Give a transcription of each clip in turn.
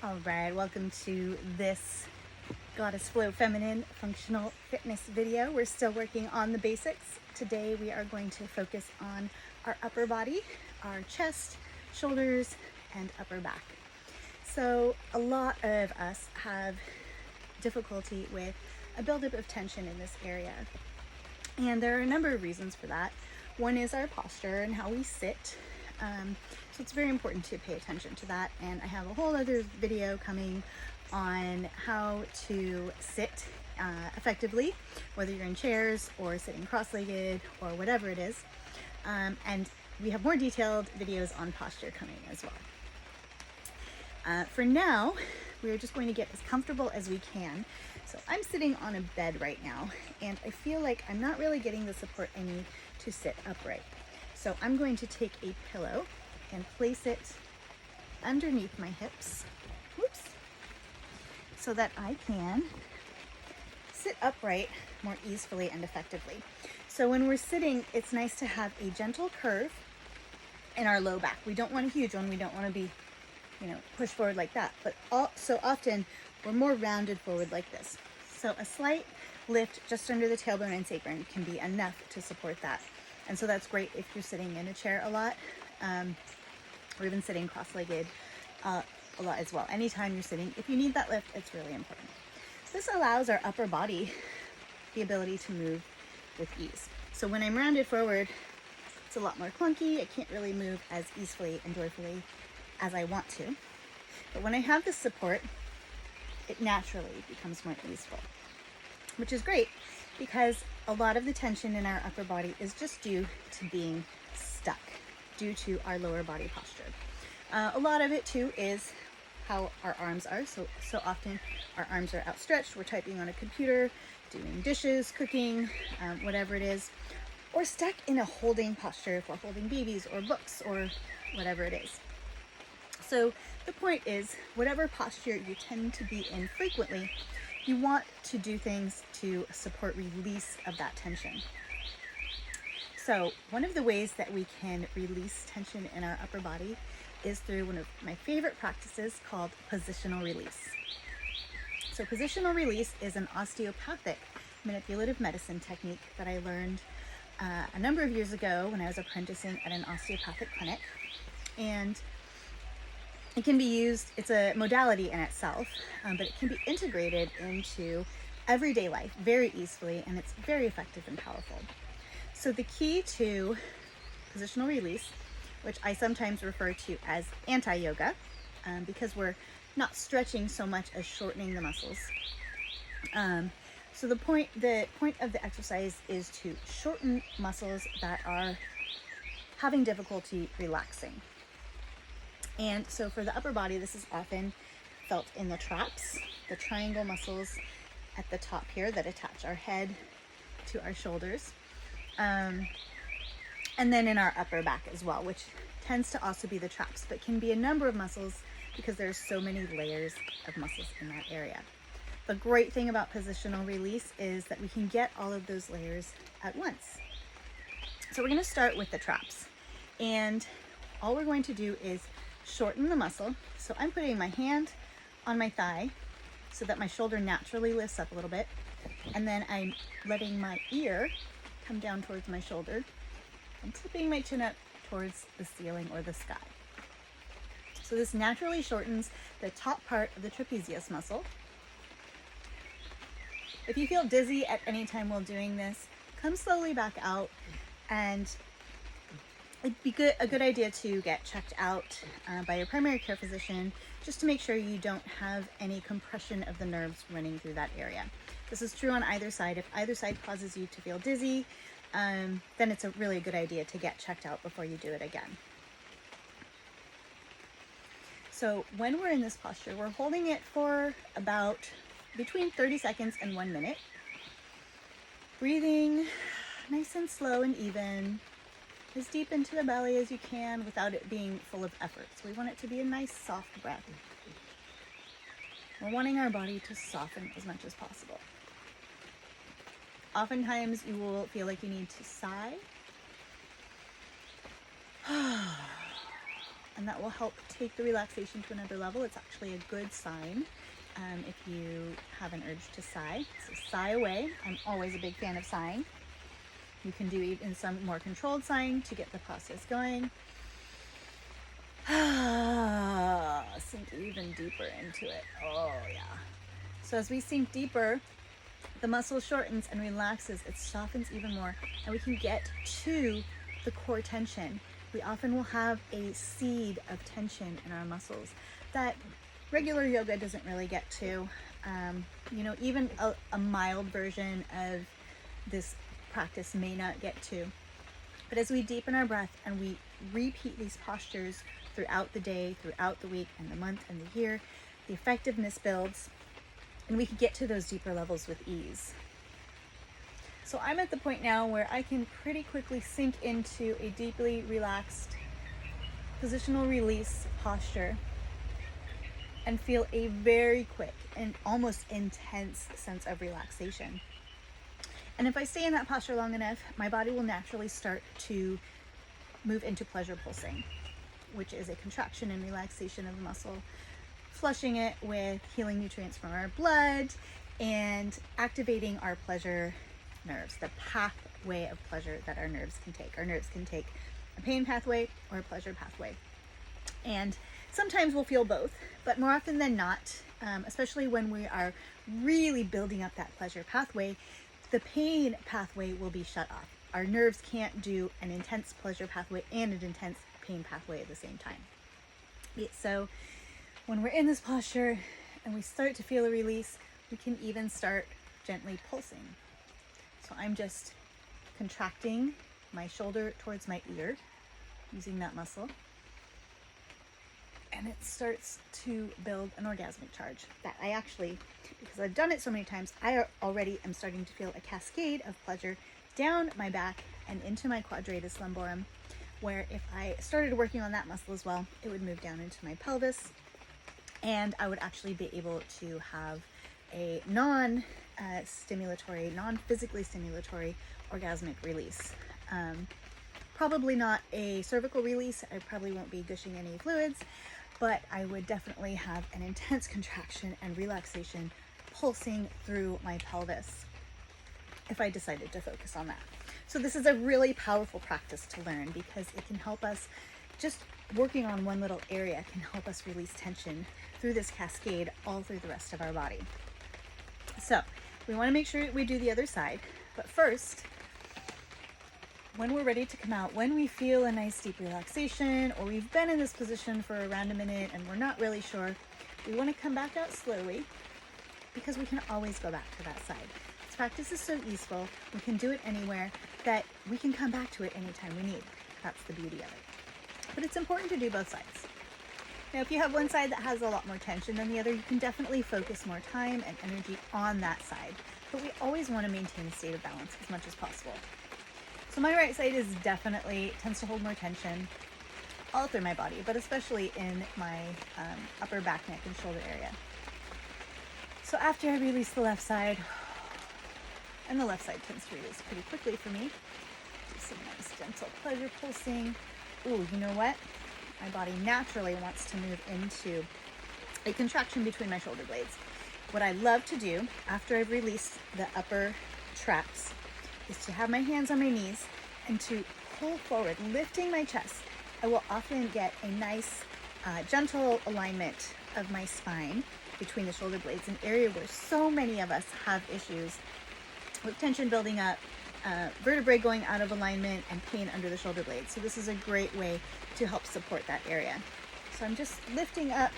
All right, welcome to this Goddess Flow Feminine Functional Fitness video. We're still working on the basics. Today we are going to focus on our upper body, our chest, shoulders, and upper back. So a lot of us have difficulty with a buildup of tension in this area. And there are a number of reasons for that. One is our posture and how we sit. So it's very important to pay attention to that. And I have a whole other video coming on how to sit effectively, whether you're in chairs or sitting cross-legged or whatever it is. And we have more detailed videos on posture coming as well. For now, we're just going to get as comfortable as we can. So I'm sitting on a bed right now, and I feel like I'm not really getting the support I need to sit upright. So I'm going to take a pillow and place it underneath my hips, so that I can sit upright more easily and effectively. So when we're sitting, it's nice to have a gentle curve in our low back. We don't want a huge one. We don't want to be, pushed forward like that. But so often we're more rounded forward like this. So a slight lift just under the tailbone and sacrum can be enough to support that. And so that's great if you're sitting in a chair a lot, or even sitting cross-legged a lot as well. Anytime you're sitting, if you need that lift, it's really important. This allows our upper body the ability to move with ease. So when I'm rounded forward, it's a lot more clunky. I can't really move as easily and joyfully as I want to. But when I have this support, it naturally becomes more easeful, which is great because a lot of the tension in our upper body is just due to being stuck due to our lower body posture. A lot of it too is how our arms are. So often our arms are outstretched. We're typing on a computer, doing dishes, cooking, whatever it is, or stuck in a holding posture if we're holding babies or books or whatever it is. So the point is, whatever posture you tend to be in frequently, you want to do things to support release of that tension. So one of the ways that we can release tension in our upper body is through one of my favorite practices called positional release. So positional release is an osteopathic manipulative medicine technique that I learned a number of years ago when I was apprenticing at an osteopathic clinic. And it can be used, it's a modality in itself, but it can be integrated into everyday life very easily, and it's very effective and powerful. So the key to positional release, which I sometimes refer to as anti-yoga, because we're not stretching so much as shortening the muscles. So the point of the exercise is to shorten muscles that are having difficulty relaxing. And so for the upper body, this is often felt in the traps, the triangle muscles at the top here that attach our head to our shoulders. And then in our upper back as well, which tends to also be the traps, but can be a number of muscles because there's so many layers of muscles in that area. The great thing about positional release is that we can get all of those layers at once. So we're going to start with the traps, and all we're going to do is shorten the muscle. So I'm putting my hand on my thigh so that my shoulder naturally lifts up a little bit, and then I'm letting my ear come down towards my shoulder and tipping my chin up towards the ceiling or the sky. So this naturally shortens the top part of the trapezius muscle. If you feel dizzy at any time while doing this, come slowly back out, and it'd be a good idea to get checked out by your primary care physician just to make sure you don't have any compression of the nerves running through that area. This is true on either side. If either side causes you to feel dizzy, then it's a really good idea to get checked out before you do it again. So when we're in this posture, we're holding it for about between 30 seconds and 1 minute. Breathing nice and slow and even, as deep into the belly as you can without it being full of effort. So we want it to be a nice soft breath. We're wanting our body to soften as much as possible. Oftentimes you will feel like you need to sigh and that will help take the relaxation to another level. It's actually a good sign if you have an urge to sigh. So sigh away. I'm always a big fan of sighing. You can do even some more controlled sighing to get the process going. Sink even deeper into it. Oh yeah. So as we sink deeper, the muscle shortens and relaxes. It softens even more, and we can get to the core tension. We often will have a seed of tension in our muscles that regular yoga doesn't really get to. Even a mild version of this practice may not get to. But as we deepen our breath and we repeat these postures throughout the day, throughout the week, and the month, and the year, the effectiveness builds, and we can get to those deeper levels with ease. So I'm at the point now where I can pretty quickly sink into a deeply relaxed positional release posture and feel a very quick and almost intense sense of relaxation. And if I stay in that posture long enough, my body will naturally start to move into pleasure pulsing, which is a contraction and relaxation of the muscle, flushing it with healing nutrients from our blood and activating our pleasure nerves, the pathway of pleasure that our nerves can take. Our nerves can take a pain pathway or a pleasure pathway. And sometimes we'll feel both, but more often than not, especially when we are really building up that pleasure pathway, the pain pathway will be shut off. Our nerves can't do an intense pleasure pathway and an intense pain pathway at the same time. So when we're in this posture and we start to feel a release, we can even start gently pulsing. So I'm just contracting my shoulder towards my ear, using that muscle. And it starts to build an orgasmic charge that I actually, because I've done it so many times, I already am starting to feel a cascade of pleasure down my back and into my quadratus lumborum, where if I started working on that muscle as well, it would move down into my pelvis, and I would actually be able to have a non-stimulatory, non-physically stimulatory orgasmic release. Probably not a cervical release. I probably won't be gushing any fluids, but I would definitely have an intense contraction and relaxation pulsing through my pelvis if I decided to focus on that. So this is a really powerful practice to learn because it can help us, just working on one little area can help us release tension through this cascade all through the rest of our body. So we want to make sure we do the other side, but first, when we're ready to come out, when we feel a nice deep relaxation, or we've been in this position for around a minute and we're not really sure, we want to come back out slowly because we can always go back to that side. This practice is so easeful, we can do it anywhere, that we can come back to it anytime we need. That's the beauty of it. But it's important to do both sides. Now, if you have one side that has a lot more tension than the other, you can definitely focus more time and energy on that side. But we always want to maintain a state of balance as much as possible. So my right side tends to hold more tension all through my body, but especially in my upper back, neck, and shoulder area. So after I release the left side, and the left side tends to release pretty quickly for me, do some nice gentle pleasure pulsing. Ooh, you know what? My body naturally wants to move into a contraction between my shoulder blades. What I love to do after I've released the upper traps is to have my hands on my knees and to pull forward, lifting my chest. I will often get a nice, gentle alignment of my spine between the shoulder blades, an area where so many of us have issues with tension building up, vertebrae going out of alignment, and pain under the shoulder blades. So this is a great way to help support that area. So I'm just lifting up,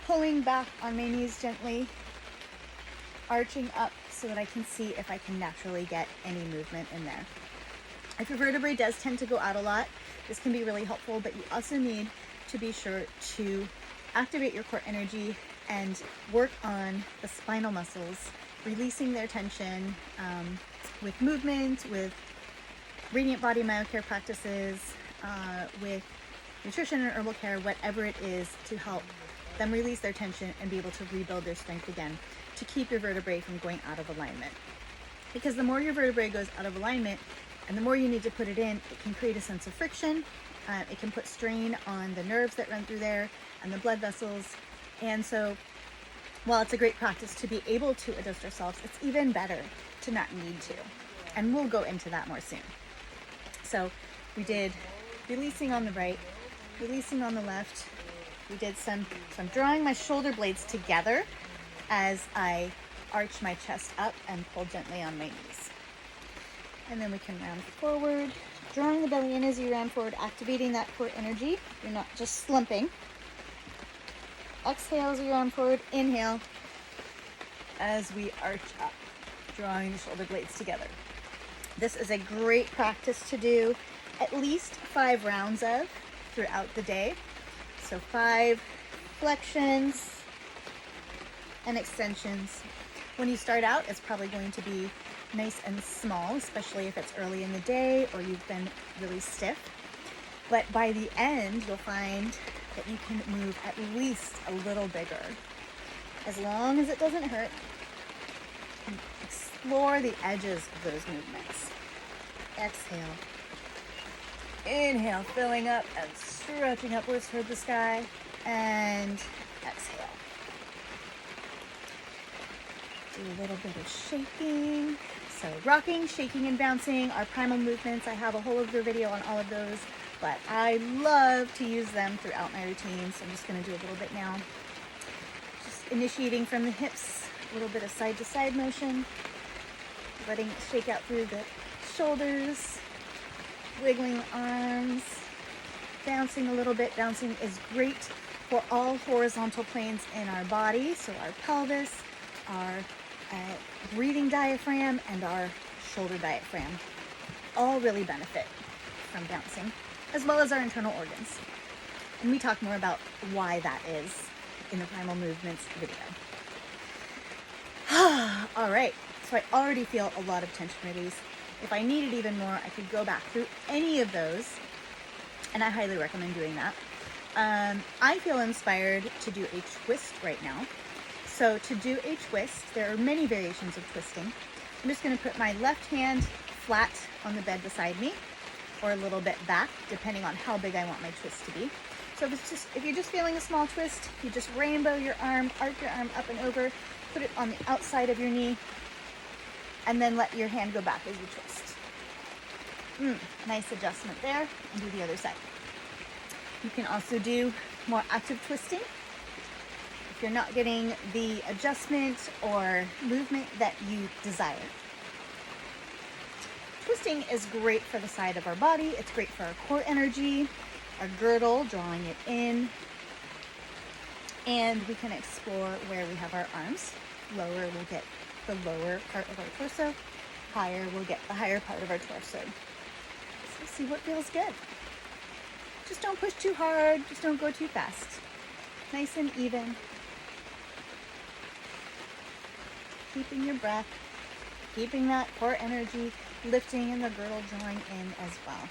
pulling back on my knees gently, arching up so that I can see if I can naturally get any movement in there. If your vertebrae does tend to go out a lot, this can be really helpful, but you also need to be sure to activate your core energy and work on the spinal muscles, releasing their tension with movement, with radiant body myocare practices, with nutrition and herbal care, whatever it is, to help them release their tension and be able to rebuild their strength again, to keep your vertebrae from going out of alignment. Because the more your vertebrae goes out of alignment and the more you need to put it in, it can create a sense of friction It can put strain on the nerves that run through there and the blood vessels. And so while it's a great practice to be able to adjust ourselves, it's even better to not need to. And we'll go into that more soon. So we did releasing on the right, releasing on the left. We did so I'm drawing my shoulder blades together as I arch my chest up and pull gently on my knees. And then we can round forward, drawing the belly in as you round forward, activating that core energy. You're not just slumping. Exhale as you round forward, inhale as we arch up, drawing the shoulder blades together. This is a great practice to do at least 5 rounds of throughout the day. So 5 flexions and extensions. When you start out, it's probably going to be nice and small, especially if it's early in the day or you've been really stiff. But by the end, you'll find that you can move at least a little bigger. As long as it doesn't hurt, and explore the edges of those movements. Exhale. Inhale, filling up and stretching upwards toward the sky. And exhale. Do a little bit of shaking. So rocking, shaking, and bouncing are primal movements. I have a whole other video on all of those, but I love to use them throughout my routine. So I'm just going to do a little bit now. Just initiating from the hips, a little bit of side to side motion, letting it shake out through the shoulders, wiggling the arms, bouncing a little bit. Bouncing is great for all horizontal planes in our body. So our pelvis, our breathing diaphragm, and our shoulder diaphragm all really benefit from bouncing, as well as our internal organs. And we talk more about why that is in the primal movements video. All right, so I already feel a lot of tension release. If I needed even more, I could go back through any of those, and I highly recommend doing that. I feel inspired to do a twist right now. So to do a twist, there are many variations of twisting. I'm just going to put my left hand flat on the bed beside me, or a little bit back, depending on how big I want my twist to be. So if you're just feeling a small twist, you just rainbow your arm, arc your arm up and over, put it on the outside of your knee, and then let your hand go back as you twist. Nice adjustment there, and do the other side. You can also do more active twisting. If you're not getting the adjustment or movement that you desire. Twisting is great for the side of our body. It's great for our core energy, our girdle, drawing it in. And we can explore where we have our arms. Lower, we'll get the lower part of our torso. Higher, we'll get the higher part of our torso. So see what feels good. Just don't push too hard. Just don't go too fast. Nice and even. Keeping your breath. Keeping that core energy lifting and the girdle drawing in as well.